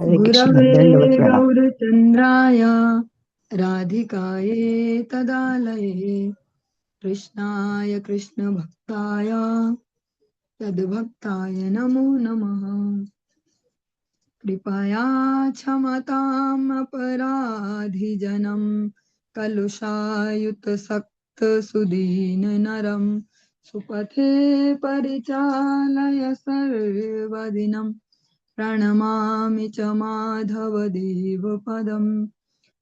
हरे कृष्ण, गुरवे दंडवत प्रणाम। गौरचन्द्राय राधिकायै तदालये कृष्णाय कृष्णभक्ताय तद्भक्ताय नमो नमः। कृपया क्षमताम् अपराधिजनम् कलुषायुतसक्तसुदीननरम् सुपथे परिचालय सर्वदिनम्। प्रणमामि च माधवदेवपदम्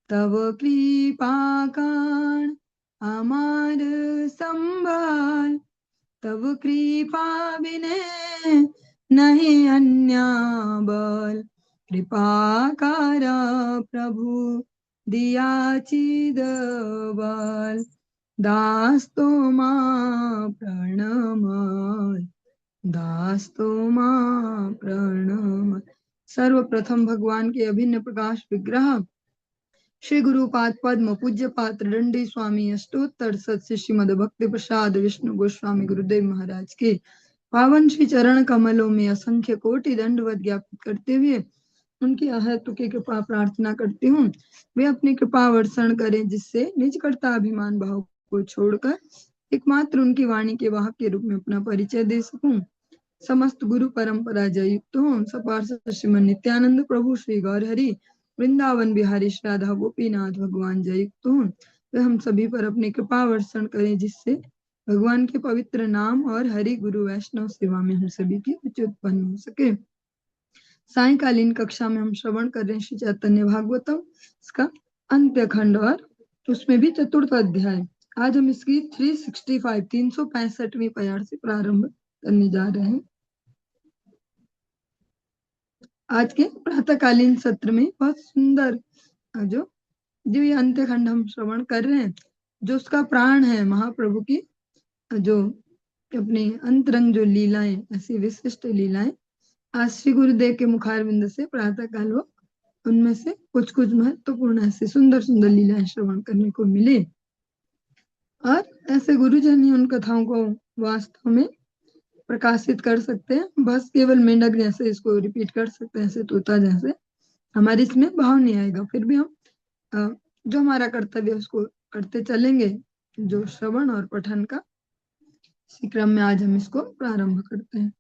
तव कृपाकान् अमार संभाल। तव कृपा बिने नहीं अन्या बल। कृपा करा प्रभु दिया चिद बल। दास तो मां प्रणमय, दास तो मां प्रणमय। सर्वप्रथम भगवान के अभिन्न प्रकाश विग्रह श्री गुरुपाद पद्म पूज्य पात्र दंडी स्वामी अष्टोत्तर सत श्रीमद भक्ति प्रसाद विष्णु गोस्वामी गुरुदेव महाराज के पावन श्री चरण कमलों में असंख्य कोटि दंडवत ज्ञापित करते हुए उनकी अहेतु की कृपा प्रार्थना करती हूँ। वे अपनी कृपा वर्षण करें जिससे निज कर्ता अभिमान भाव को छोड़कर एकमात्र उनकी वाणी के वाहक के रूप में अपना परिचय दे सकूं। समस्त गुरु परंपरा जय युक्त हो। सपार्षद श्रीमन नित्यानंद प्रभु श्री गौर हरि वृंदावन बिहारी श्री राधा गोपीनाथ भगवान जय युक्त हो। वे हम सभी पर अपनी कृपा वर्षण करें जिससे भगवान के पवित्र नाम और हरि गुरु वैष्णव सेवा में हम सभी की रुचि उत्पन्न हो सके। सायकालीन कक्षा में हम श्रवण कर रहे हैं श्री चैतन्य भागवतम, इसका अंत्य खंड और उसमें भी चतुर्थ अध्याय। आज हम इसकी 365वीं पयार से प्रारंभ करने जा रहे हैं। आज के प्रातःकालीन सत्र में बहुत सुंदर जो जो ये अंत्य खंड हम श्रवण कर रहे हैं, जो उसका प्राण है महाप्रभु की, जो अपनी अंतरंग जो लीलाएं, ऐसी विशिष्ट लीलाएं आज श्री गुरुदेव के मुखारविंद से प्रातःकाल वो उनमें से कुछ कुछ महत्वपूर्ण ऐसी सुंदर सुंदर लीलाएं श्रवण करने को मिले। और ऐसे गुरुजन ही उन कथाओं को वास्तव में प्रकाशित कर सकते हैं। बस केवल मेंढक जैसे इसको रिपीट कर सकते हैं, ऐसे तोता जैसे हमारे इसमें भाव नहीं आएगा। फिर भी हम जो हमारा कर्तव्य उसको करते चलेंगे, जो श्रवण और पठन का। इसी क्रम में आज हम इसको प्रारंभ करते हैं।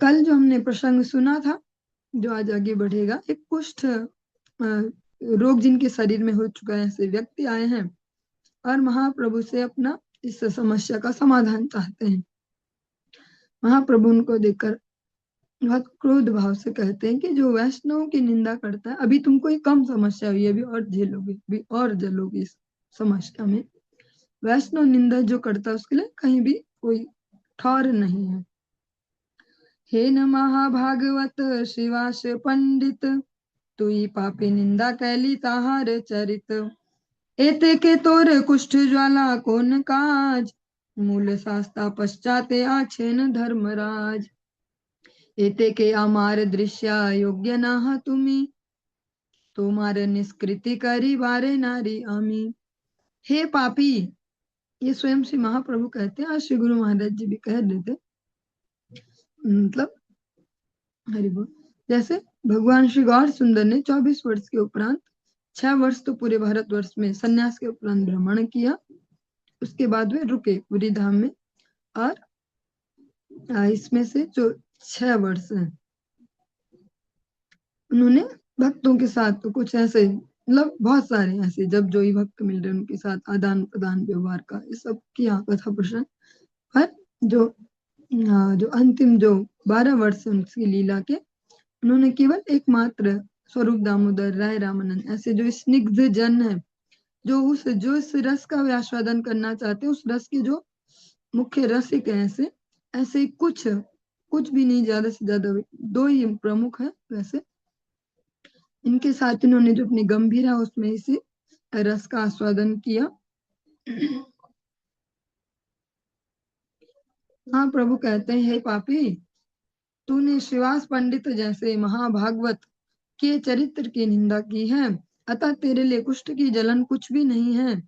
कल जो हमने प्रसंग सुना था, जो आज आगे बढ़ेगा, एक कुष्ठ रोग जिनके शरीर में हो चुका है, ऐसे व्यक्ति आए हैं और महाप्रभु से अपना इस समस्या का समाधान चाहते हैं। महाप्रभु उनको देखकर बहुत क्रोध भाव से कहते हैं कि जो वैष्णव की निंदा करता है, अभी तुमको एक कम समस्या हुई है, अभी और झेलोगे, अभी और जलोगे इस समस्या में। वैष्णव निंदा जो करता है उसके लिए कहीं भी कोई ठौर नहीं है। हे न महाभागवत शिवाश पंडित, तुई पापी निंदा कैली ताहार चरित। एते के तोर कुष्ठ ज्वाला कौन काज, मूल शास्ता पश्चाते आछेन धर्मराज। एते के अमार दृश्या योग्य नाह तुमी, तुम्हार निष्कृति करी बारे नारी आमी। हे पापी, ये स्वयं श्री महाप्रभु कहते हैं, आज श्री गुरु महाराज जी भी कह देते, मतलब हरि बोल। जैसे भगवान श्री गौर सुंदर ने 24 वर्ष के उपरांत 6 वर्ष तो पूरे भारतवर्ष में सन्यास के उपरांत भ्रमण किया। उसके बाद वे रुके पुरी धाम में, और इसमें से जो 6 वर्ष हैं उन्होंने भक्तों के साथ तो कुछ ऐसे, मतलब बहुत सारे ऐसे जब जो ही भक्त मिल रहे उनके साथ आदान प्रदान व्यवहार का ये सब किया कथा प्रसंग। पर जो अंतिम जो 12 वर्ष उनकी लीला के, उन्होंने केवल एकमात्र स्वरूप दामोदर राय रामानंद ऐसे जो स्निग्ध जन है, जो इस रस का वे आस्वादन करना चाहते हैं, उस रस के जो मुख्य रसिक है, ऐसे ऐसे कुछ कुछ भी नहीं, ज्यादा से ज्यादा 2 ही प्रमुख है। वैसे इनके साथ इन्होंने जो अपनी गंभीरा उसमें इसी रस का आस्वादन किया। हाँ, प्रभु कहते हैं, हे पापी, तूने श्रीवास पंडित जैसे महाभागवत के चरित्र की निंदा की है, अतः तेरे लिए कुष्ठ की जलन कुछ भी नहीं है।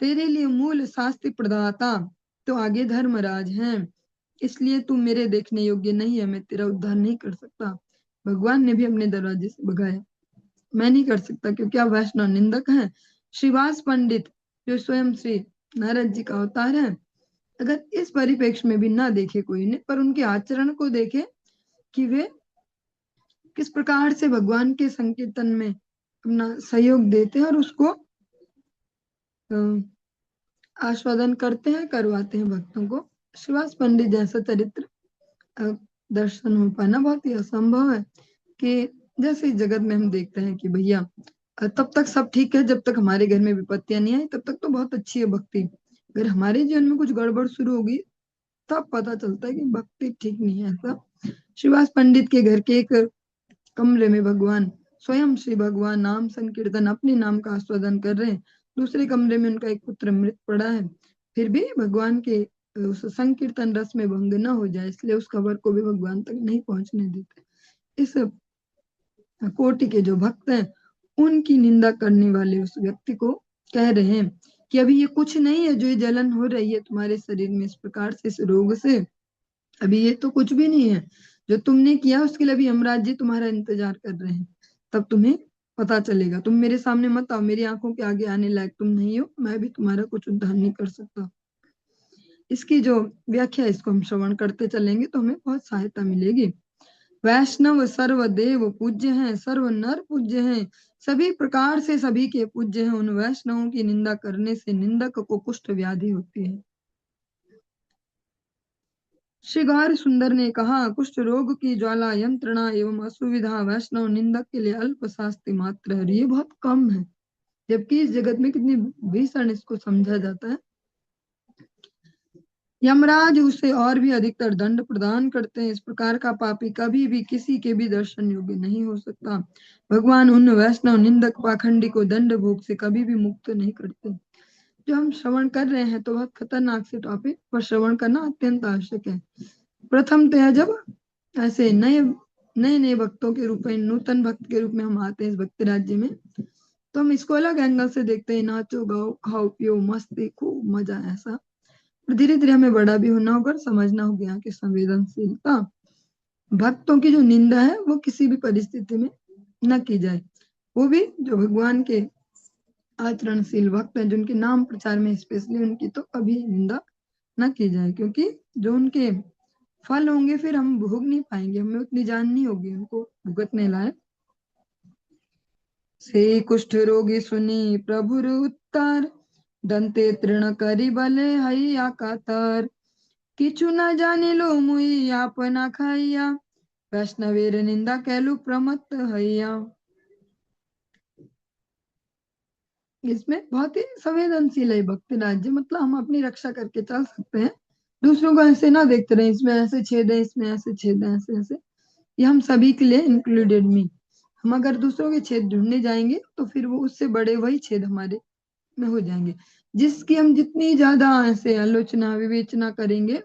तेरे लिए मूल शास्त्र प्रदाता तो आगे धर्मराज हैं। इसलिए तू मेरे देखने योग्य नहीं है, मैं तेरा उद्धार नहीं कर सकता। भगवान ने भी अपने दरवाजे से भगाया, मैं नहीं कर सकता क्योंकि आप वैष्णव निंदक हैं। श्रीवास पंडित जो स्वयं श्री नारद जी का अवतार है, अगर इस परिप्रेक्ष्य में भी ना देखे कोई ने, पर उनके आचरण को देखे कि वे किस प्रकार से भगवान के संकीर्तन में अपना सहयोग देते हैं और उसको आस्वादन करते हैं, करवाते हैं भक्तों को। श्रीवास पंडित जैसा चरित्र दर्शन हो पाना बहुत ही असंभव है। कि जैसे इस जगत में हम देखते हैं कि भैया तब तक सब ठीक है जब तक हमारे घर में विपत्तियां नहीं आई, तब तक तो बहुत अच्छी है भक्ति। अगर हमारे जीवन में कुछ गड़बड़ शुरू होगी तब पता चलता है कि भक्ति ठीक नहीं है। ऐसा श्रीवास पंडित के घर के एक कमरे में भगवान स्वयं श्री भगवान नाम संकीर्तन अपने नाम का आस्वादन कर रहे हैं, दूसरे कमरे में उनका एक पुत्र मृत पड़ा है। फिर भी भगवान के उस संकीर्तन रस में भंग न हो जाए इसलिए उस खबर को भी भगवान तक नहीं पहुंचने देते। इस कोटि के जो भक्त हैं उनकी निंदा करने वाले उस व्यक्ति को कह रहे हैं कि अभी ये कुछ नहीं है जो ये जलन हो रही है तुम्हारे शरीर में इस प्रकार से, इस रोग से, अभी ये तो कुछ भी नहीं है। जो तुमने किया उसके लिए अभी यमराज जी तुम्हारा इंतजार कर रहे हैं, तब तुम्हें पता चलेगा। तुम मेरे सामने मत आओ, मेरी आंखों के आगे आने लायक तुम नहीं हो, मैं भी तुम्हारा कुछ उद्धार नहीं कर सकता। इसकी जो व्याख्या इसको हम श्रवण करते चलेंगे तो हमें बहुत सहायता मिलेगी। वैष्णव सर्व देव पूज्य हैं, सर्व नर पूज्य हैं, सभी प्रकार से सभी के पूज्य हैं। उन वैष्णवों की निंदा करने से निंदक को कुष्ठ व्याधि होती है। श्री गौर सुंदर ने कहा, कुष्ठ रोग की ज्वाला यंत्रणा एवं असुविधा वैष्णव निंदक के लिए अल्प शास्ति मात्र है, ये बहुत कम है, जबकि इस जगत में कितनी भीषण इसको समझा जाता है। यमराज उसे और भी अधिकतर दंड प्रदान करते हैं। इस प्रकार का पापी कभी भी किसी के भी दर्शन योग्य नहीं हो सकता। भगवान उन वैष्णव निंदक पाखंडी को दंड भोग से कभी भी मुक्त नहीं करते। जो हम श्रवण कर रहे हैं तो बहुत खतरनाक से टॉपिक पर श्रवण करना अत्यंत आवश्यक है। प्रथमतः जब ऐसे नए नए नए भक्तों के रूप में, नूतन भक्त के रूप में हम आते हैं इस भक्ति राज्य में, तो हम इसको अलग एंगल से देखते हैं, नाचो गाओ खाओ पियो मस्ती खूब मजा, ऐसा। धीरे धीरे हमें बड़ा भी होना होगा, समझना होगा यहाँ की संवेदनशीलता। भक्तों की जो निंदा है वो किसी भी परिस्थिति में न की जाए, वो भी जो भगवान के आचरणशील भक्त हैं, जिनके नाम प्रचार में स्पेशली, उनकी तो कभी निंदा न की जाए, क्योंकि जो उनके फल होंगे फिर हम भोग नहीं पाएंगे, हमें उतनी जान नहीं होगी उनको भुगतने लायक। से कुष्ठ रोगी सुनी प्रभुर उत्तर, दंते तृण करी बले हैया कातर, किचु न जाने लो मुई आपना खाइया, वैष्णवेर निंदा कैलु प्रमत्त हैया। इसमें बहुत ही संवेदनशील है भक्ति राज्य, मतलब हम अपनी रक्षा करके चल सकते हैं, दूसरों को ऐसे ना देखते रहे, इसमें ऐसे छेद है, इसमें ऐसे छेद है, ऐसे ऐसे। ये हम सभी के लिए इंक्लूडेड मी। हम अगर दूसरों के छेद ढूंढने जाएंगे तो फिर वो उससे बड़े वही छेद हमारे में हो जाएंगे, जिसकी हम जितनी ज्यादा ऐसे आलोचना विवेचना करेंगे,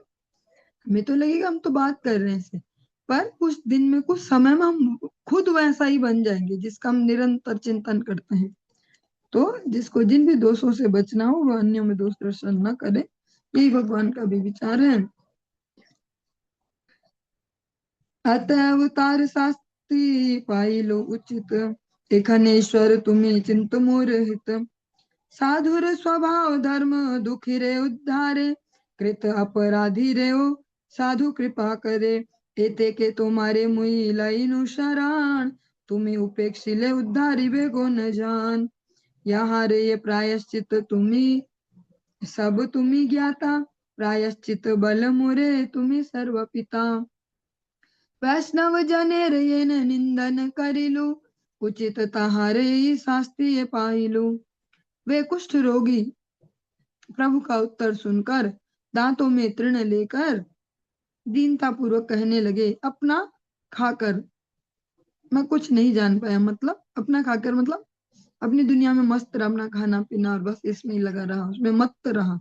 हमें तो लगेगा हम तो बात कर रहे हैं ऐसे, पर कुछ दिन में कुछ समय में हम खुद वैसा ही बन जाएंगे जिसका हम निरंतर चिंतन करते हैं। तो जिसको जिन भी दोषों से बचना हो वह अन्यों में दोष दर्शन न करे, यही भगवान का भी विचार है। अतः अवतार शास्त्री पाइलो उचित, एखनेश्वर तुम्हें चिंत मोर हित, साधुर स्वभाव धर्म दुखी रे उद्धारे, कृत अपराधी रे हो साधु कृपा करे, एते के तुम्हारे मुई लाइनु शरण, तुम्हें उपेक्षिले उद्धारी बेगो न जान, यहाँ रे ये प्रायश्चित तुम्ही सब तुम्ही ज्ञाता, प्रायश्चित बल मुरे तुम्ही सर्व पिता, वैष्णव जने रे निंदन करिलु, उचित तहारे शास्त्रीय पाइलु। वे कुष्ठ रोगी प्रभु का उत्तर सुनकर दांतों में तृण लेकर दीनता पूर्वक कहने लगे, अपना खाकर मैं कुछ नहीं जान पाया, मतलब अपना खाकर मतलब अपनी दुनिया में मस्त रहा, अपना खाना पीना और बस इसमें ही लगा रहा, उसमें मत रहा।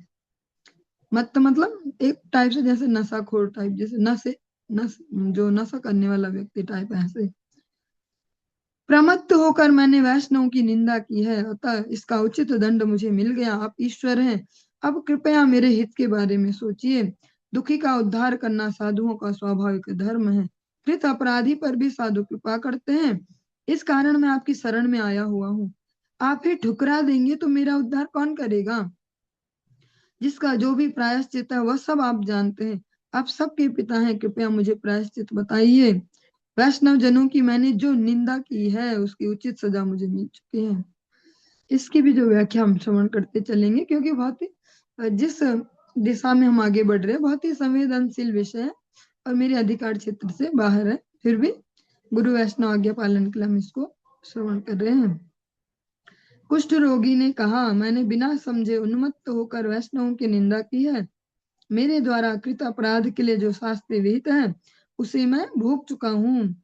मत मतलब एक टाइप से जैसे नशाखोर टाइप, जैसे नशे नस जो नशा करने वाला व्यक्ति टाइप, ऐसे प्रमत्त होकर मैंने वैष्णव की निंदा की है, अतः इसका उचित दंड मुझे मिल गया। आप ईश्वर हैं, अब कृपया मेरे हित के बारे में सोचिए। दुखी का उद्धार करना साधुओं का स्वाभाविक धर्म है। कृत अपराधी पर भी साधु कृपा करते हैं, इस कारण मैं आपकी शरण में आया हुआ हूँ। आप ही ठुकरा देंगे तो मेरा उद्धार कौन करेगा? जिसका जो भी प्रायश्चित है वह सब आप जानते हैं। आप सबके पिता हैं, कृपया मुझे प्रायश्चित बताइए। वैष्णव जनों की मैंने जो निंदा की है उसकी उचित सजा मुझे मिल चुकी है। इसकी भी जो व्याख्या हम श्रवण करते चलेंगे, क्योंकि बहुत ही जिस दिशा में हम आगे बढ़ रहे हैं बहुत ही संवेदनशील विषय है और मेरे अधिकार क्षेत्र से बाहर है, फिर भी गुरु वैष्णव आज्ञा पालन के लिए हम इसको श्रवण कर रहे हैं। कुष्ठ रोगी ने कहा, मैंने बिना समझे उन्मत्त होकर वैष्णवों की निंदा की है। मेरे द्वारा कृत अपराध के लिए जो शास्ति विहित है उसे मैं भोग चुका हूँ।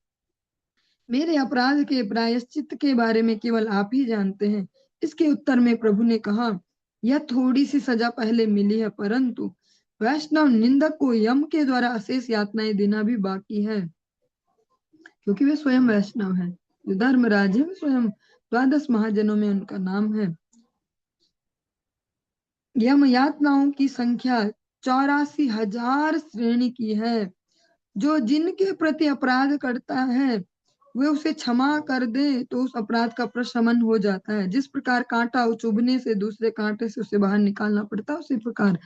मेरे अपराध के प्रायश्चित के बारे में केवल आप ही जानते हैं। इसके उत्तर में प्रभु ने कहा, यह थोड़ी सी सजा पहले मिली है, परंतु वैष्णव निंदक को यम के द्वारा अशेष यातनाएं देना भी बाकी है, क्योंकि वे स्वयं वैष्णव हैं। जो धर्मराज है वे स्वयं 12 महाजनों में उनका नाम है। यम यातनाओं की संख्या 84,000 श्रेणी की है। जो जिनके प्रति अपराध करता है वे उसे क्षमा कर दे तो उस अपराध का प्रशमन हो जाता है। जिस प्रकार कांटा चुभने से दूसरे कांटे से उसे बाहर निकालना पड़ता है, उसी प्रकार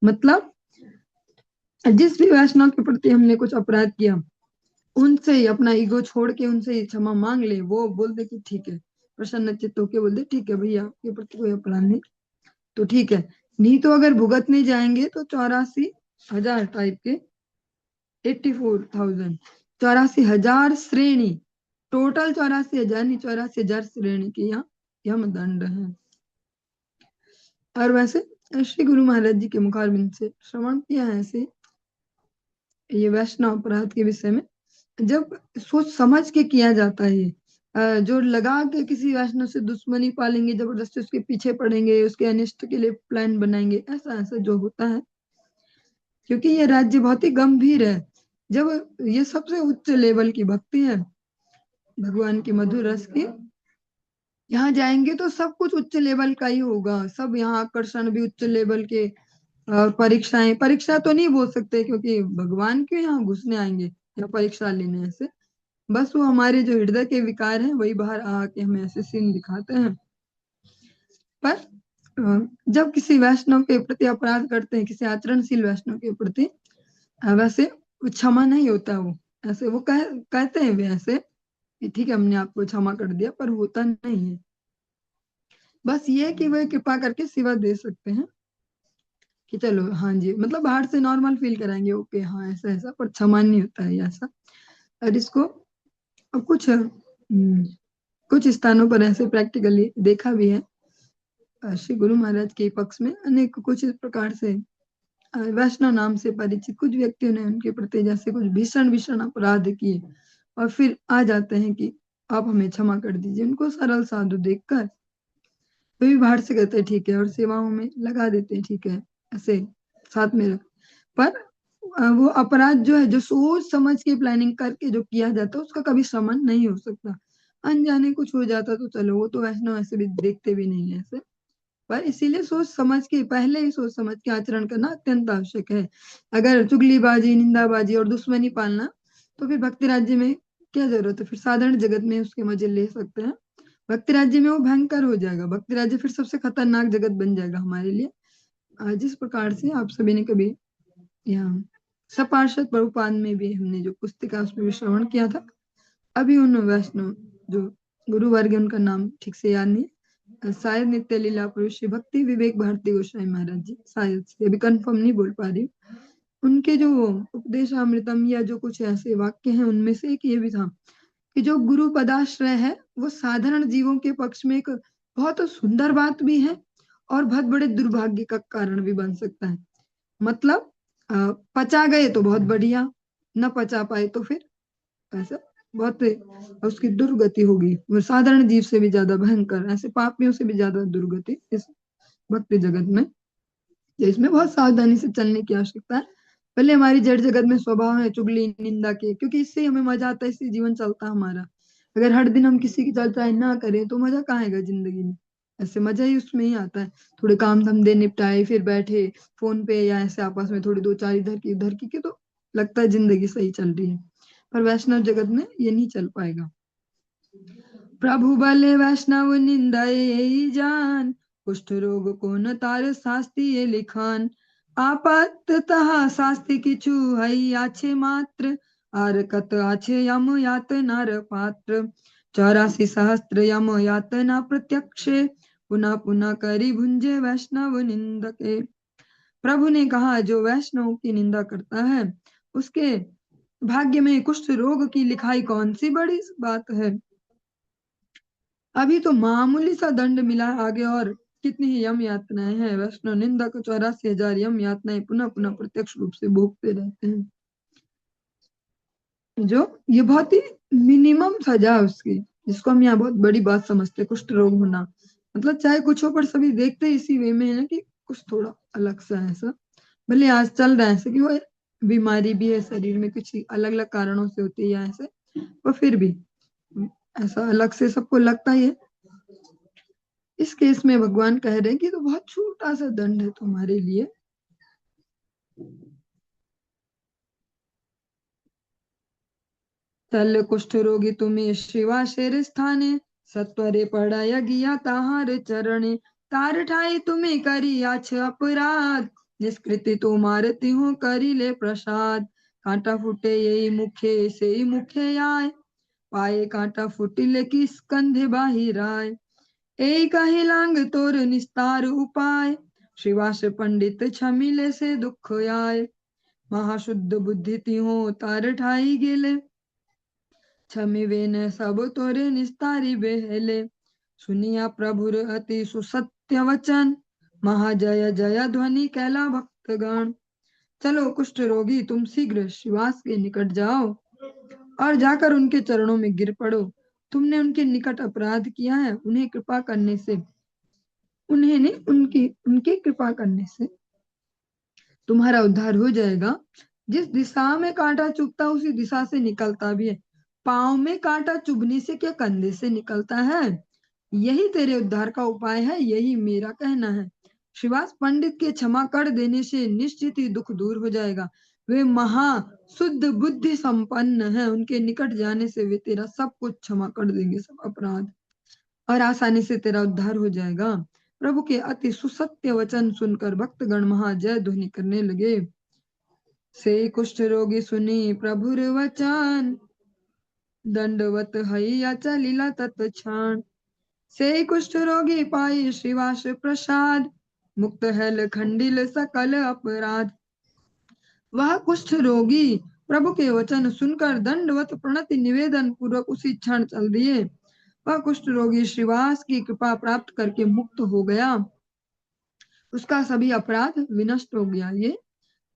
मतलब जिस भी वैष्णव के प्रति हमने कुछ अपराध किया उनसे ही अपना ईगो छोड़ के उनसे ही क्षमा मांग ले, वो बोल दे कि ठीक है, प्रसन्न चित्त होके बोल दे ठीक है भैया आपके प्रति कोई अपराध नहीं, तो ठीक है। नहीं तो अगर भुगतने जाएंगे तो 84,000 टाइप के 84,000 84,000 श्रेणी, टोटल 84,000 नहीं, 84,000 श्रेणी के यहाँ यमदंड है। और वैसे श्री गुरु महाराज जी के मुखारबिंद से श्रवण किया है ऐसे ये वैष्णव अपराध के विषय में। जब सोच समझ के किया जाता है, जो लगा के किसी वैष्णव से दुश्मनी पालेंगे, जबरदस्ती उसके पीछे पड़ेंगे, उसके अनिष्ट के लिए प्लान बनाएंगे, ऐसा ऐसा जो होता है, क्योंकि ये राज्य बहुत ही गंभीर है। जब ये सबसे उच्च लेवल की भक्ति है भगवान की मधुर रस की, यहाँ जाएंगे तो सब कुछ उच्च लेवल का ही होगा। सब यहाँ आकर्षण भी उच्च लेवल के, परीक्षाएं, परीक्षा तो नहीं बोल सकते क्योंकि भगवान क्यों यहाँ घुसने आएंगे या परीक्षा लेने ऐसे, बस वो हमारे जो हृदय के विकार हैं वही बाहर आके हमें ऐसे सीन दिखाते हैं। पर जब किसी वैष्णव के प्रति अपराध करते हैं, किसी आचरणशील वैष्णव के प्रति, वैसे क्षमा नहीं होता। वो ऐसे वो कहते हैं वे ऐसे कि ठीक है हमने आपको क्षमा कर दिया, पर होता नहीं है। बस ये कि वे कृपा करके सिवा दे सकते हैं कि चलो हाँ जी, मतलब बाहर से नॉर्मल फील कराएंगे, ओके हाँ ऐसा ऐसा, पर क्षमा नहीं होता है ऐसा। और इसको कुछ स्थानों पर ऐसे प्रैक्टिकली देखा भी है। श्री गुरु महाराज के पक्ष में अनेक कुछ इस प्रकार से वैष्णव नाम से परिचित कुछ व्यक्तियों ने उनके प्रति जैसे कुछ भीषण भीषण अपराध किए और फिर आ जाते हैं कि आप हमें क्षमा कर दीजिए। उनको सरल साधु देखकर वे भी बाहर से कहते हैं ठीक है और सेवाओं में लगा देते हैं ठीक है ऐसे साथ में रख। पर वो अपराध जो है, जो सोच समझ के प्लानिंग करके जो किया जाता है उसका कभी शमन नहीं हो सकता। अनजाने कुछ हो जाता तो चलो वो तो वैष्णव ऐसे भी देखते भी नहीं है ऐसे, पर इसीलिए सोच समझ के, पहले ही सोच समझ के आचरण करना अत्यंत आवश्यक है। अगर चुगलीबाजी, निंदाबाजी और दुश्मनी पालना तो फिर भक्ति राज्य में क्या जरूरत है, फिर साधारण जगत में उसके मजे ले सकते हैं, भक्ति राज्य में वो भयंकर हो जाएगा। भक्ति राज्य फिर सबसे खतरनाक जगत बन जाएगा हमारे लिए। जिस प्रकार से आप सभी ने कभी यहाँ सपार्षद प्रभुपाद में भी हमने जो पुस्तिका उसमें भी श्रवण किया था, अभी उन वैष्णव जो गुरु वर्ग उनका नाम ठीक से याद नहीं, शायद नित्य लीला पुरुष श्री भक्ति विवेक भारती गोस्वामी महाराज जी, शायद से अभी कंफर्म नहीं बोल पा रही। उनके जो उपदेशामृतम या जो कुछ ऐसे वाक्य हैं उनमें से एक ये भी था कि जो गुरु पदाश्रय है वो साधारण जीवों के पक्ष में एक बहुत सुंदर बात भी है और बहुत बड़े दुर्भाग्य का कारण भी बन सकता है। मतलब पचा गए तो बहुत बढ़िया, न पचा पाए तो फिर ऐसा बहुत उसकी दुर्गति होगी, वो साधारण जीव से भी ज्यादा भयंकर, ऐसे पापियों से भी ज्यादा दुर्गति इस भक्ति जगत में। तो इसमें बहुत सावधानी से चलने की आवश्यकता है। पहले हमारी जड़ जगत में स्वभाव है चुगली निंदा के, क्योंकि इससे हमें मजा आता है, इससे जीवन चलता है हमारा। अगर हर दिन हम किसी की चर्चा ना करें तो मजा कहाँ आएगा जिंदगी में, ऐसे मजा ही उसमें ही आता है। थोड़े काम धंधे निपटाए फिर बैठे फोन पे या ऐसे आपस में थोड़ी दो चार इधर की के तो लगता है जिंदगी सही चल रही है। पर वैष्णव जगत में ये नहीं चल पाएगा। प्रभु बले वैष्णव निंदाए जान, कुष्ठ रोग को न तार शास्ति ये लिखान। आपततः शास्ति किछु हई आछे मात्र, आर कत आछे यम यात नर पात्र। 84 सहस्त्र यम यातना प्रत्यक्षे, पुनः पुनः करी भुंजे वैष्णव निंदके। प्रभु ने कहा जो वैष्णव की निंदा करता है उसके भाग्य में कुष्ठ रोग की लिखाई कौन सी बड़ी बात है। अभी तो मामूली सा दंड मिला आगे और कितनी ही यम यातनाएं हैं। वैष्णव निंदा को 84,000 यम यातनाएं पुनः पुनः प्रत्यक्ष रूप से भोगते रहते हैं। जो ये बहुत ही मिनिमम सजा है उसकी, जिसको हम यहाँ बहुत बड़ी बात समझते हैं कुष्ठ रोग होना। मतलब चाहे कुछ हो पर सभी देखते इसी वे में है कि कुछ थोड़ा अलग सा है ऐसा। भले आज चल रहा है ऐसे कि वो बीमारी भी है शरीर में, कुछ अलग अलग कारणों से होती है ऐसे, पर फिर भी ऐसा अलग से सबको लगता ही है। इस केस में भगवान कह रहे हैं कि तो बहुत छोटा सा दंड है तुम्हारे लिए। तल कुष्ठ रोगी तुम्हें शिवा शेर स्थाने, सत्वरे पड़ाया गिया ताहार चरणे। तार ठाई तुम्हें करी आछ अपराध, निष्कृति तो मारती हूँ करी ले प्रसाद। कांटा फूटे यही मुखे से ही मुखे आए, पाए कांटा फूटिले की स्कंधे बाहिर आए। एक ही लांग तोर निस्तार उपाय, श्रीवास पंडित छमिले से दुख आए। महाशुद्ध बुद्धि तिहो तार ठाई गेले, छमिवे न सब तोरे निस्तारी बेहले। सुनिया प्रभुर अति सुसत्य वचन, महाजय जय ध्वनि कैला भक्तगण। चलो कुष्ठ रोगी तुम शीघ्र श्रीवास के निकट जाओ और जाकर उनके चरणों में गिर पड़ो। तुमने उनके निकट अपराध किया है, उन्हें कृपा करने से, उन्हें नहीं उनकी उनकी कृपा करने से तुम्हारा उद्धार हो जाएगा। जिस दिशा में कांटा चुभता उसी दिशा से निकलता भी है। पांव में कांटा चुभने से क्या कंधे से निकलता है। यही तेरे उद्धार का उपाय है, यही मेरा कहना है। श्रीवास पंडित के क्षमा कर देने से निश्चित ही दुख दूर हो जाएगा। वे महा शुद्ध बुद्धि संपन्न है, उनके निकट जाने से वे तेरा सब कुछ क्षमा कर देंगे, सब अपराध, और आसानी से तेरा उद्धार हो जाएगा। प्रभु के अति सुसत्य वचन सुनकर भक्तगण महाजय ध्वनि करने लगे। से कुष्ठ रोगी सुनी प्रभुर वचन, दंडवत हैया चलिला तत्क्षण। से कुष्ठ रोगी पाई श्रीवास प्रसाद, मुक्त हेल खंडिल सकल अपराध। वह कुष्ठ रोगी प्रभु के वचन सुनकर दंडवत प्रणति निवेदन पूर्वक उसी क्षण चल दिए। वह कुष्ठ रोगी श्रीवास की कृपा प्राप्त करके मुक्त हो गया, उसका सभी अपराध विनष्ट हो गया। ये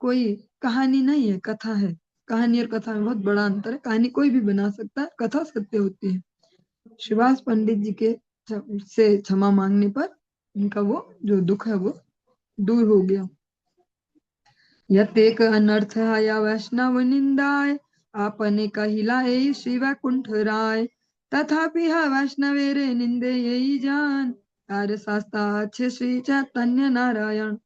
कोई कहानी नहीं है, कथा है। कहानी और कथा में बहुत बड़ा अंतर है। कहानी कोई भी बना सकता है, कथा सत्य होती है। श्रीवास पंडित जी के से क्षमा मांगने पर उनका वो जो दुख है वो दूर हो गया। यतेक अनर्थ आया वैष्णव निंदाय, आपने कहिला ए श्री वैकुंठ राय। तथापि हा वैष्णवे रे निंदे यही जान, कार्य शास्ता अच्छे श्री चैतन्य नारायण।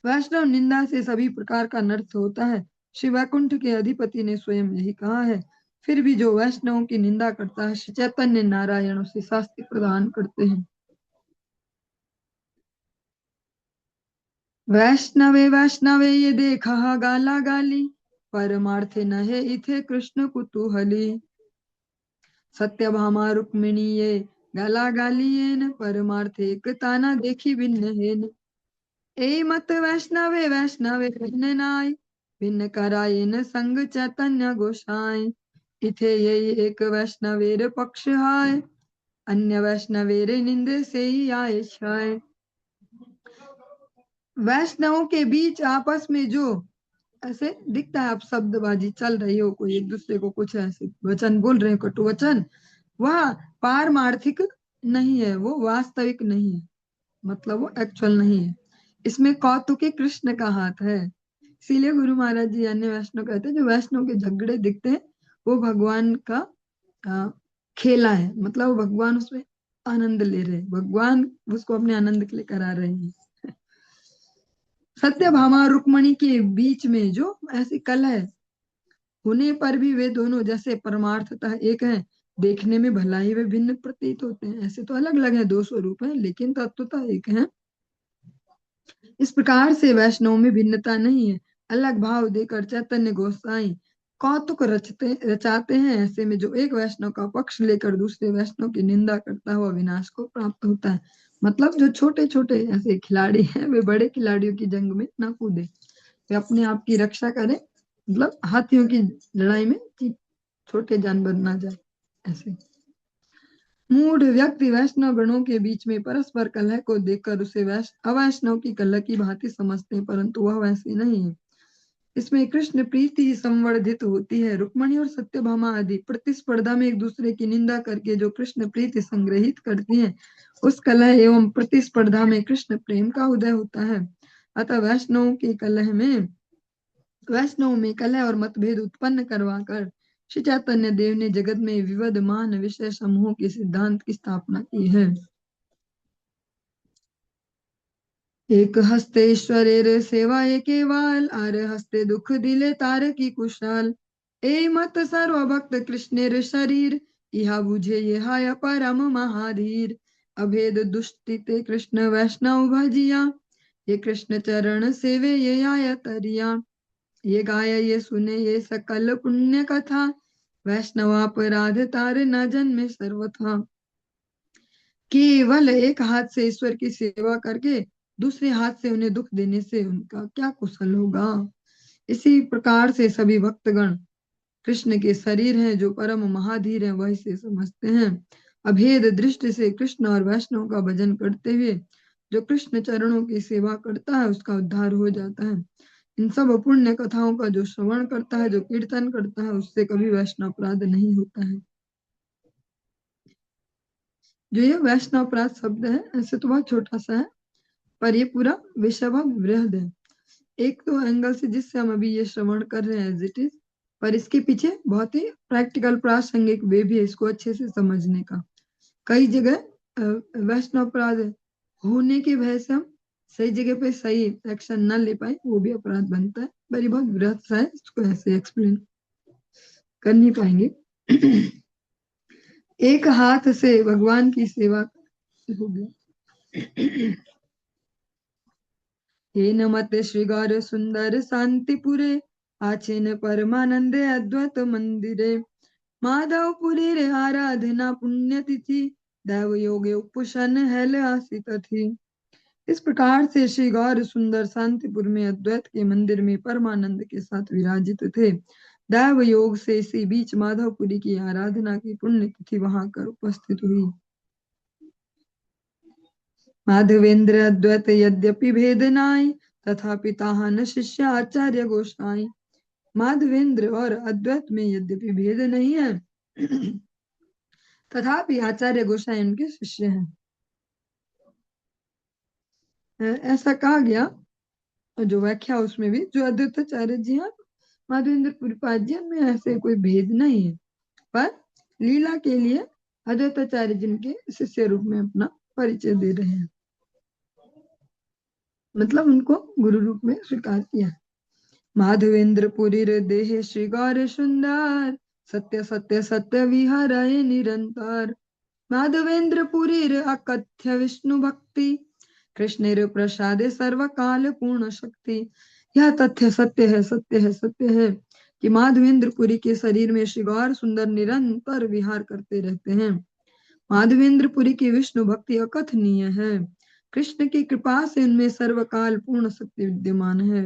वैष्णव निंदा से सभी प्रकार का अनर्थ होता है, श्री वैकुंठ के अधिपति ने स्वयं यही कहा है। फिर भी जो वैष्णवों की निंदा करता है श्री चैतन्य नारायण उसे शास्ति प्रदान करते हैं। वैष्णवे वैष्णवे ये देखा गाला गाली, परमार्थे नहे इथे कृष्ण कुतूहली। सत्यभामा रुक्मिणी ये गाला गालियेन, परमार्थे एक ताना देखी भिन्न हेन। ए मत वैष्णवे वैष्णवे भिन्न नाय, भिन्न करायेन संग चैतन्य गोसाई। इथे यही एक वैष्णवेर पक्ष हाय, अन्य वैष्णवेर निंदे से ही आए छाय। वैष्णवों के बीच आपस में जो ऐसे दिखता है, आप शब्दबाजी चल रही हो, कोई एक दूसरे को कुछ ऐसे वचन बोल रहे हो, कटु वचन, वह पारमार्थिक नहीं है, वो वास्तविक नहीं है, मतलब वो एक्चुअल नहीं है। इसमें कौतुकी कृष्ण का हाथ है। इसीलिए गुरु महाराज जी अन्य वैष्णव कहते हैं जो वैष्णव के झगड़े दिखते हैं वो भगवान का खेला है, मतलब भगवान उसमें आनंद ले रहे, भगवान उसको अपने आनंद के लिए करा रहे हैं। सत्यभामा और रुक्मणी के बीच में जो ऐसी कलह होने पर भी वे दोनों जैसे परमार्थतः एक हैं, देखने में भलाई वे भिन्न प्रतीत होते हैं। ऐसे तो अलग अलग हैं, दो स्वरूप हैं, लेकिन तत्वतः एक हैं। इस प्रकार से वैष्णव में भिन्नता नहीं है। अलग भाव देकर चैतन्य गोसाई कौतुक रचाते हैं। ऐसे में जो एक वैष्णव का पक्ष लेकर दूसरे वैष्णव की निंदा करता हुआ विनाश को प्राप्त होता है। मतलब जो छोटे छोटे ऐसे खिलाड़ी हैं, वे बड़े खिलाड़ियों की जंग में ना कूदे, वे अपने आप की रक्षा करें। मतलब हाथियों की लड़ाई में छोटे जानवर ना जाए। ऐसे मूढ़ व्यक्ति वैष्णव गणों के बीच में परस्पर कलह को देखकर उसे अवैष्णव की कलह की भांति समझते हैं, परंतु वह वैसे नहीं है। इसमें कृष्ण प्रीति संवर्धित होती है। रुक्मणी और सत्यभामा आदि प्रतिस्पर्धा में एक दूसरे की निंदा करके जो कृष्ण प्रीति संग्रहित करती हैं, उस कलह एवं प्रतिस्पर्धा में कृष्ण प्रेम का उदय होता है। अतः वैष्णव में कलह और मतभेद उत्पन्न करवाकर श्री चैतन्य देव ने जगत में विविधमान विषय समूहों के सिद्धांत की स्थापना की है। एक हस्तेश्वरेर सेवा केवल, आर हस्ते दुख दिले तार की कुशल। ए मत सर्वभक्त कृष्णेर शरीर, इहा बुझे ये हाय परम महाधीर। अभेद दुष्टिते कृष्ण वैष्णव भजिया, ये कृष्ण चरण सेवे ये आय तरिया। ये गाय ये सुने ये सकल पुण्य कथा, वैष्णवापराध तार न जन्मे सर्वथा। केवल एक हाथ से ईश्वर की सेवा करके दूसरे हाथ से उन्हें दुख देने से उनका क्या कुशल होगा। इसी प्रकार से सभी भक्तगण कृष्ण के शरीर हैं, जो परम महाधीर हैं, वह इसे समझते हैं। अभेद दृष्टि से कृष्ण और वैष्णव का भजन करते हुए जो कृष्ण चरणों की सेवा करता है, उसका उद्धार हो जाता है। इन सब पुण्य कथाओं का जो श्रवण करता है, जो कीर्तन करता है, उससे कभी वैष्णव अपराध नहीं होता है। जो ये वैष्णव अपराध शब्द है, ऐसे तो बहुत छोटा सा है, पर ये पूरा विषय बहुत बृहद है। एक तो एंगल से जिससे हम अभी ये श्रवण कर रहे हैं एज इट इज, पर इसके पीछे बहुत ही प्रैक्टिकल प्रासंगिक वे भी है इसको अच्छे से समझने का। कई जगह वैष्णव अपराध होने के भय से हम सही जगह पे सही एक्शन न ले पाए, वो भी अपराध बनता है। पर ये बहुत बृहद सा है, इसको ऐसे एक्सप्लेन कर नहीं पाएंगे। एक हाथ से भगवान की सेवा हो गया। हे नमत श्री गौर सुंदर शांतिपुरे, आचेन परमानंद अद्वैत मंदिरे। माधवपुरी रे आराधना पुण्यतिथि, दैव योगे उपुशन हेल आसित थी। इस प्रकार से श्री गौर सुंदर शांतिपुर में अद्वैत के मंदिर में परमानंद के साथ विराजित थे। दैव योग से इसी बीच माधवपुरी की आराधना की पुण्य तिथि वहां कर उपस्थित हुई। माधवेंद्र अद्वैत यद्यपि भेद नाई, तथापि ताहा न शिष्य आचार्य गोसाई। माधवेंद्र और अद्वैत में यद्यपि भेद नहीं है, तथापि आचार्य गोसाई उनके शिष्य हैं, ऐसा कहा गया। जो व्याख्या उसमें भी जो अद्वैताचार्य जी हैं, माधवेंद्र पुरीपाद जी में ऐसे कोई भेद नहीं है, पर लीला के लिए अद्वैताचार्य जिनके शिष्य रूप में अपना परिचय दे रहे हैं, मतलब उनको गुरु रूप में स्वीकार किया। माधवेंद्र पुरी देह श्री गौर सुंदर, सत्य सत्य सत्य विहरय निरंतर। माधवेंद्र पुरी अकथ्य विष्णु भक्ति, कृष्ण प्रसादे सर्वकाल पूर्ण शक्ति। यह तथ्य सत्य है, सत्य है, सत्य है कि माधवेंद्र पुरी के शरीर में श्री गौर सुंदर निरंतर विहार करते रहते हैं। माधवेंद्र पुरी की विष्णु भक्ति अकथनीय है। कृष्ण की कृपा से उनमें सर्वकाल पूर्ण शक्ति विद्यमान है।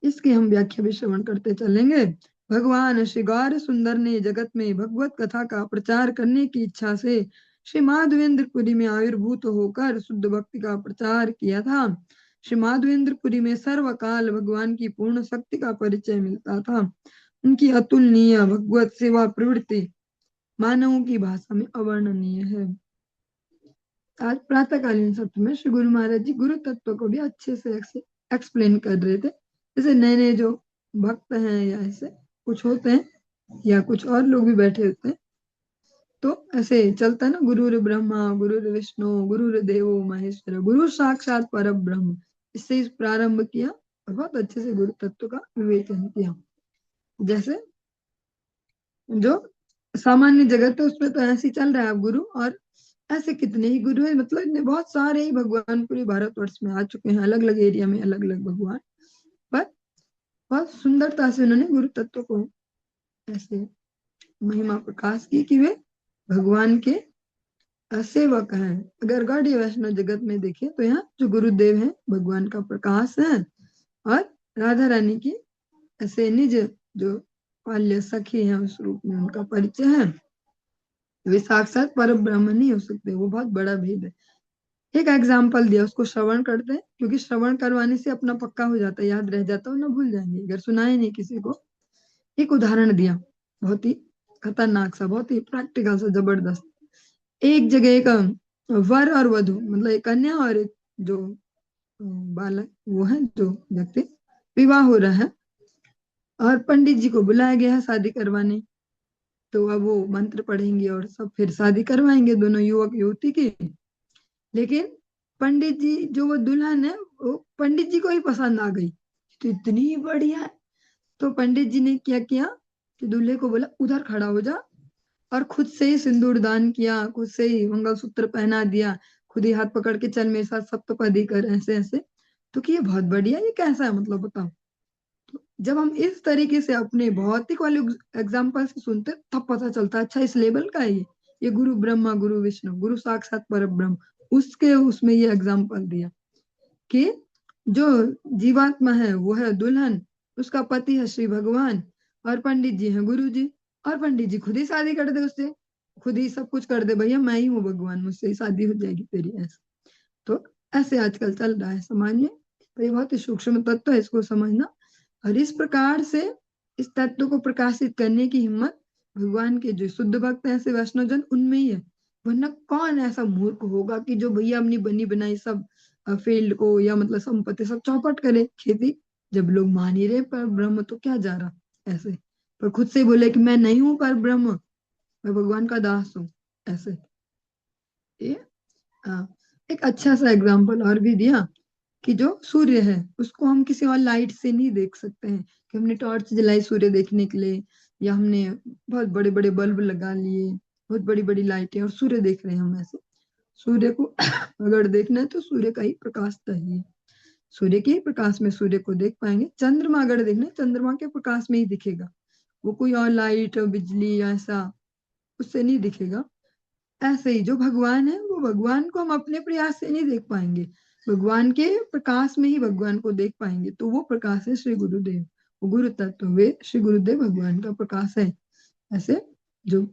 इसकी हम व्याख्या भी श्रवण करते चलेंगे। भगवान श्री गौर सुंदर ने जगत में भगवत कथा का प्रचार करने की इच्छा से श्री माधवेंद्रपुरी में आविर्भूत होकर शुद्ध भक्ति का प्रचार किया था। श्री माधवेंद्रपुरी में सर्वकाल भगवान की पूर्ण शक्ति का परिचय मिलता था। उनकी अतुलनीय भगवत सेवा प्रवृत्ति मानवों की भाषा में अवर्णनीय है। आज प्रातःकालीन सत्र में श्री गुरु महाराज जी गुरु तत्व को भी अच्छे से एक्सप्लेन कर रहे थे। जैसे नए नए जो भक्त हैं या ऐसे कुछ होते हैं या कुछ और लोग भी बैठे होते हैं, तो ऐसे चलता है ना, गुरुर ब्रह्मा गुरुर विष्णु गुरुर देवो महेश्वर गुरु साक्षात पर ब्रह्म। इससे इस प्रारंभ किया और बहुत अच्छे से गुरु तत्व का विवेचन किया। जैसे जो सामान्य जगत है उसमें तो ऐसे ही चल रहा है अब गुरु, और ऐसे कितने ही गुरु है, मतलब इतने बहुत सारे ही भगवान पूरे भारतवर्ष में आ चुके हैं, अलग अलग एरिया में अलग अलग भगवान। पर बहुत सुंदरता से उन्होंने गुरु तत्व को ऐसे महिमा प्रकाश की कि वे भगवान के सेवक हैं। अगर गौड़ीय वैष्णव जगत में देखें तो यहाँ जो गुरुदेव हैं भगवान का प्रकाश है, और राधा रानी की ऐसे निज जो बाल्य सखी हैं उस रूप में उनका परिचय है। वे साक्षात पर ब्रह्म नहीं हो सकते, वो बहुत बड़ा भेद है। एक एग्जाम्पल दिया, उसको श्रवण करते हैं, क्योंकि श्रवण करवाने से अपना पक्का हो जाता है, याद रह जाता है, ना भूल जाएंगे अगर सुनाए नहीं किसी को। एक उदाहरण दिया, बहुत ही खतरनाक सा, बहुत ही प्रैक्टिकल सा, जबरदस्त। एक जगह एक वर और वधु, मतलब एक कन्या और एक जो बालक, वो है जो व्यक्ति, विवाह हो रहा है और पंडित जी को बुलाया गया है शादी करवाने। तो अब वो मंत्र पढ़ेंगे और सब फिर शादी करवाएंगे दोनों युवक युवती की। लेकिन पंडित जी, जो वो दुल्हन है, वो पंडित जी को ही पसंद आ गई, तो इतनी बढ़िया है। तो पंडित जी ने क्या किया कि दूल्हे को बोला उधर खड़ा हो जा, और खुद से ही सिंदूर दान किया, खुद से ही मंगलसूत्र पहना दिया, खुद ही हाथ पकड़ के चल मेरे साथ सप्तपदी कर, ऐसे ऐसे। तो कि ये बहुत बढ़िया, ये कैसा है, मतलब बताओ। तो जब हम इस तरीके से अपने भौतिक वाले एग्जाम्पल से सुनते तब पता चलता है अच्छा इस लेवल का है ये गुरु ब्रह्मा गुरु विष्णु गुरु साक्षात पर ब्रह्म। उसके उसमें ये एग्जाम्पल दिया कि जो जीवात्मा है वो है दुल्हन, उसका पति है श्री भगवान, और पंडित जी हैं गुरु जी। और पंडित जी खुद ही शादी कर दे उससे, खुद ही सब कुछ कर दे, भैया मैं ही हूँ भगवान, मुझसे ही शादी हो जाएगी तेरी, ऐसे। तो ऐसे आजकल चल रहा है समाज में। तो ये बहुत ही सूक्ष्म तत्व है, इसको समझना। और इस प्रकार से इस तत्व को प्रकाशित करने की हिम्मत भगवान के जो शुद्ध भक्त हैं ऐसे वैष्णवजन उनमें ही है। वरना कौन ऐसा मूर्ख होगा कि जो भैया अपनी बनी बनाई सब फील्ड को या मतलब संपत्ति सब चौपट करे, खेती। जब लोग मान ही रहे पर ब्रह्म, तो क्या जा रहा ऐसे। पर खुद से बोले कि मैं नहीं हूं पर ब्रह्म, मैं भगवान का दास हूँ, ऐसे। ये हाँ, एक अच्छा सा एग्जाम्पल और भी दिया कि जो सूर्य है उसको हम किसी और लाइट से नहीं देख सकते हैं, कि हमने टॉर्च जलाई सूर्य देखने के लिए, या हमने बहुत बड़े बड़े बल्ब लगा लिए, बहुत बड़ी बड़ी लाइटें, और सूर्य देख रहे हैं हम ऐसे। सूर्य को अगर देखना है तो सूर्य का ही प्रकाश चाहिए, सूर्य के ही प्रकाश में सूर्य को देख पाएंगे। चंद्रमा अगर देखना है चंद्रमा के प्रकाश में ही दिखेगा, वो कोई और लाइट बिजली ऐसा उससे नहीं दिखेगा। ऐसे ही जो भगवान है वो भगवान को हम अपने प्रयास से नहीं देख पाएंगे, भगवान के प्रकाश में ही भगवान को देख पाएंगे। तो वो प्रकाश है श्री गुरुदेव, वो गुरु तत्व वे श्री गुरुदेव भगवान का प्रकाश है। ऐसे जो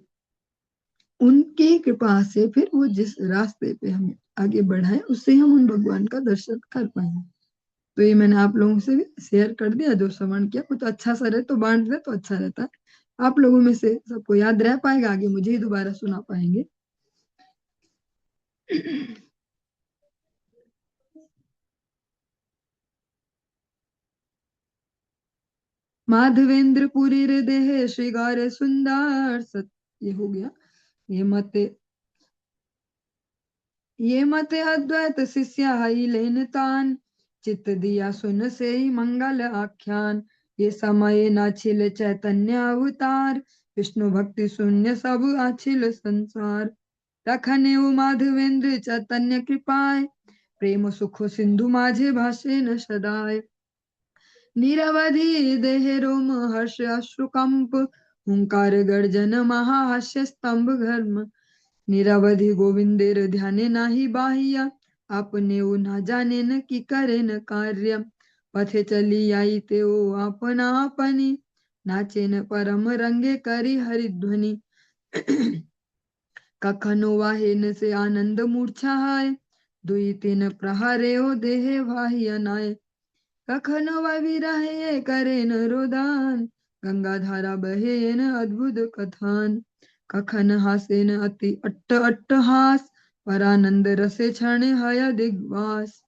उनकी कृपा से फिर वो जिस रास्ते पे हम आगे बढ़ाए उससे हम उन भगवान का दर्शन कर पाएंगे। तो ये मैंने आप लोगों से भी शेयर कर दिया, जो श्रवण किया कुछ अच्छा सा रहे तो बांट दे तो अच्छा रहता है। आप लोगों में से सबको याद रह पाएगा, आगे मुझे ही दोबारा सुना पाएंगे। माधवेंद्र पुरी हृदय श्रृंगार सुंदर सत, ये हो गया। ये मत ये मत अद्वैत शिष्य हई लेन तान, चित्त दिया सुन से ही मंगल आख्यान। ये समय न छिल चैतन्य अवतार, विष्णु भक्ति शून्य सब अछिल संसार। तखने माधवेंद्र चैतन्य कृपाय, प्रेम सुख सिंधु माझे भाषे न सदाय। निरवधि देह रोम हर्ष अश्रुकंप, हुंकार गर्जन महाहास्य स्तंभ घर्म। निरवधि गोविंदेर ध्याने नाही बाह्य, आपने ओ ना जाने न की करे न कार्य। पथे चली आई ते ओ आपना आपनी, नाचे न परम रंगे करी हरिध्वनि। कखनो वाहे न से आनंद मूर्छा है, दुई तीन प्रहारे ओ देहे वाही अनाय। कखन विरहे करे न रोदान, गंगा धारा बहे न अद्भुत कथान। कखन हासे न अति अट्ट अट्टहास, परानंद रसे क्षण हय दिग्वास।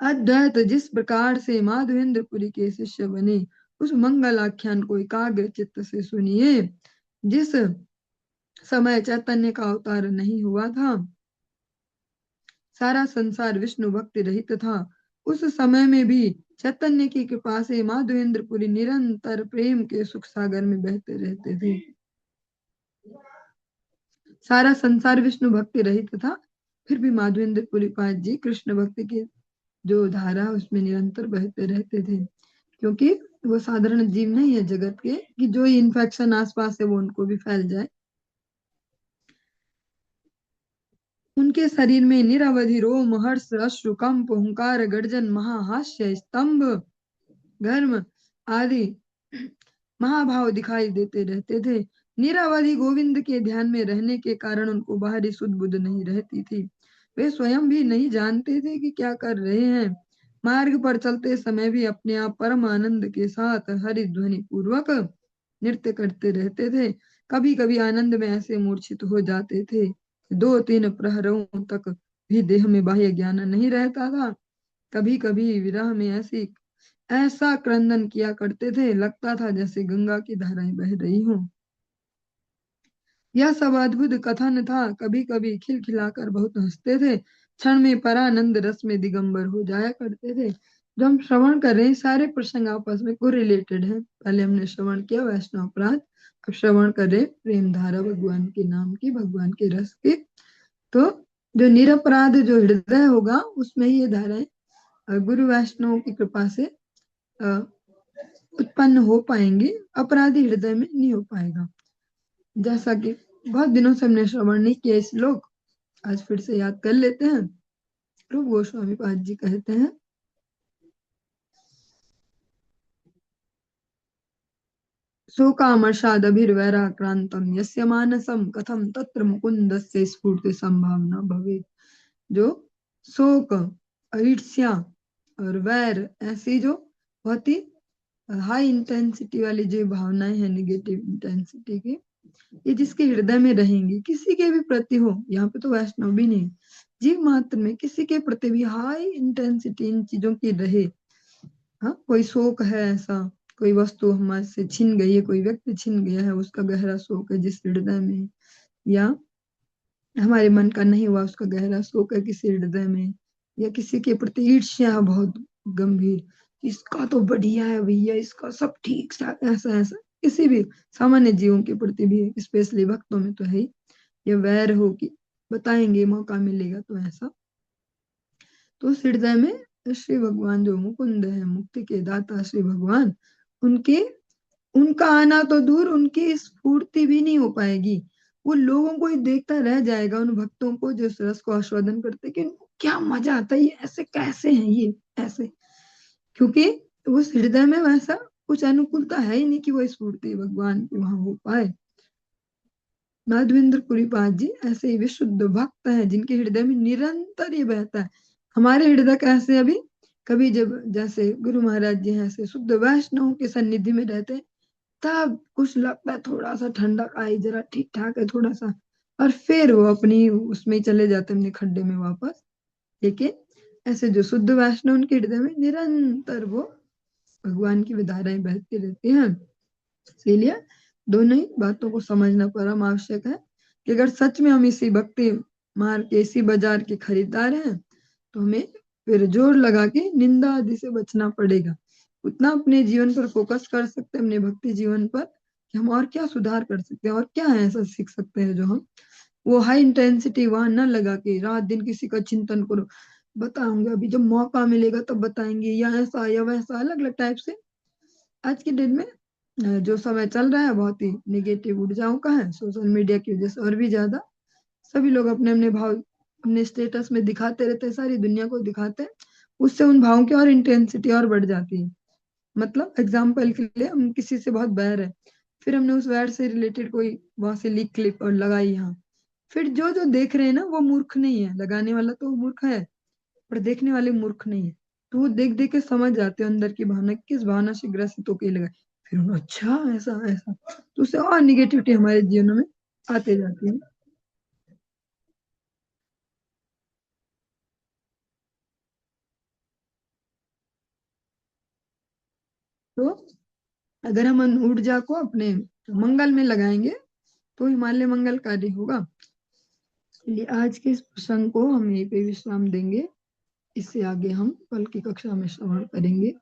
अद्वैत जिस प्रकार से माधवेंद्रपुरी के शिष्य बने, उस मंगल आख्यान को एकाग्र चित्त से सुनिए। जिस समय चैतन्य का अवतार नहीं हुआ था, सारा संसार विष्णु भक्ति रहित था। उस समय में भी चैतन्य की कृपा से माधवेंद्रपुरी निरंतर प्रेम के सुख सागर में बहते रहते थे। सारा संसार विष्णु भक्ति रहित था, फिर भी माधवेंद्रपुरी पाद जी कृष्ण भक्ति की जो धारा उसमें निरंतर बहते रहते थे, क्योंकि वो साधारण जीव नहीं है जगत के कि जो इन्फेक्शन आसपास है वो उनको भी फैल जाए। उनके शरीर में निरवधि रोम, हर्ष, अश्रु, कंप, हुंकार, गर्जन, महाहास्य, स्तंभ, गर्म आदि महाभाव दिखाई देते रहते थे। निरावधि गोविंद के ध्यान में रहने के कारण उनको बाहरी सुध बुध नहीं रहती थी। वे स्वयं भी नहीं जानते थे कि क्या कर रहे हैं। मार्ग पर चलते समय भी अपने आप परम आनंद के साथ हरि ध्वनि पूर्वक नृत्य करते रहते थे। कभी कभी आनंद में ऐसे मूर्छित हो जाते थे, 2-3 प्रहरों तक भी देह में बाह्य ज्ञान नहीं रहता था। कभी कभी विरह में ऐसा क्रंदन किया करते थे, लगता था जैसे गंगा की धाराएं बह रही हों। यह सब अद्भुत कथन था। कभी कभी खिलखिलाकर बहुत हंसते थे, क्षण में परानंद रस में दिगंबर हो जाया करते थे। जो हम श्रवण कर रहे हैं सारे प्रसंग आपस में को रिलेटेड है। पहले हमने श्रवण किया वैष्णव अपराध, अब श्रवण कर रहे प्रेम धारा भगवान के नाम की, भगवान के रस की। तो जो निरपराध जो हृदय होगा उसमें ही ये धाराएं गुरु वैष्णव की कृपा से उत्पन्न हो पाएंगी, अपराधी हृदय में नहीं हो पाएगा। जैसा कि बहुत दिनों से हमने श्रवण नहीं किया श्लोक, आज फिर से याद कर लेते हैं। रूप गोस्वामी पाद जी कहते हैं, शोकामर्षादभिर्वैराक्रांतम यस्य मानसम कथम तत्र मुकुंदस्य स्फूर्ति संभावना भवेत्। जो शोक, ईर्ष्या और वैर ऐसी जो बहुत ही हाई इंटेंसिटी वाली जो भावनाएं हैं, निगेटिव इंटेंसिटी की, ये जिसके हृदय में रहेंगी, किसी के भी प्रति हो, यहाँ पे तो वैष्णव भी नहीं, जीव मात्र में किसी के प्रति भी हाई इंटेंसिटी इन चीजों की रहे। हाँ, कोई शोक है ऐसा, कोई वस्तु हमारे से छिन गई है, कोई व्यक्ति छिन गया है, उसका गहरा शोक है जिस हृदय में, या हमारे मन का नहीं हुआ उसका गहरा शोक है किसी हृदय में, या किसी के प्रति ईर्ष्या बहुत गंभीर, इसका तो बढ़िया है भैया, इसका सब ठीक सा ऐसा ऐसा, किसी भी सामान्य जीवों के प्रति भी, स्पेशली भक्तों में तो है ही। ये वैर हो कि बताएंगे मौका मिलेगा तो ऐसा। तो उस हृदय में श्री भगवान जो मुकुंद है, मुक्ति के दाता श्री भगवान, उनके उनका आना तो दूर, उनकी स्फूर्ति भी नहीं हो पाएगी। वो लोगों को ही देखता रह जाएगा, उन भक्तों को जो इस रस को आस्वादन करते कि इनको क्या मजा आता है, ये ऐसे कैसे हैं ये ऐसे, क्योंकि उस हृदय में वैसा कुछ अनुकूलता है ही नहीं कि वो स्फूर्ति भगवान की वहां हो पाए। माधवेंद्र पुरीपाद जी ऐसे ही विशुद्ध भक्त हैं जिनके हृदय में निरंतर ये बहता है। हमारे हृदय कैसे अभी, कभी जब जैसे गुरु महाराज जी हैं ऐसे शुद्ध वैष्णव के सन्निधि में रहते हैं, तब कुछ लगता है थोड़ा सा ठंडक आई, जरा ठीक ठाक है थोड़ा सा, और फिर वो अपनी उसमें ही चले जाते हैं अपने खड्डे में वापस। लेकिन ऐसे जो शुद्ध वैष्णव उनके हृदय में निरंतर वो भगवान की विधाराएं बहती रहती हैं। इसीलिए दोनों ही बातों को समझना परम आवश्यक है कि अगर सच में हम इसी भक्ति मार्ग के, इसी बाजार के खरीदार हैं, तो हमें फिर जोर लगा के निंदा आदि से बचना पड़ेगा। उतना अपने जीवन पर फोकस कर सकते हैं, अपने भक्ति जीवन पर, कि हम और क्या सुधार कर सकते हैं और क्या है ऐसा सीख सकते हैं जो हम वो हाई इंटेंसिटी वहां न लगा के रात दिन किसी का चिंतन करो, बताऊंगे अभी जब मौका मिलेगा तब बताएंगे, या ऐसा या वैसा, अलग अलग टाइप से। आज के दिन में जो समय चल रहा है बहुत ही निगेटिव ऊर्जाओं का है, सोशल मीडिया की वजह से और भी ज्यादा। सभी लोग अपने अपने भाव अपने स्टेटस में दिखाते रहते हैं, सारी दुनिया को दिखाते हैं, उससे उन भावों की और इंटेंसिटी और बढ़ जाती है। मतलब एग्जाम्पल के लिए हम किसी से बहुत बैर है, फिर हमने उस वैर से रिलेटेड कोई वहां से लीक क्लिप और लगाई यहाँ, फिर जो जो देख रहे हैं ना वो मूर्ख नहीं है, लगाने वाला तो मूर्ख है पर देखने वाले मूर्ख नहीं है। तो वो देख देख के समझ जाते हैं अंदर की भावना किस भावना से ग्रसित होके लगा, फिर उन्हें अच्छा ऐसा ऐसा, तो उससे और निगेटिविटी हमारे जीवन में आते जाती है। तो अगर हम उन ऊर्जा को अपने मंगल में लगाएंगे तो हिमालय मंगलकारी होगा। चलिए आज के इस प्रसंग को हम यहीं पे विश्राम देंगे। इससे आगे हम कल की कक्षा में श्रवण करेंगे।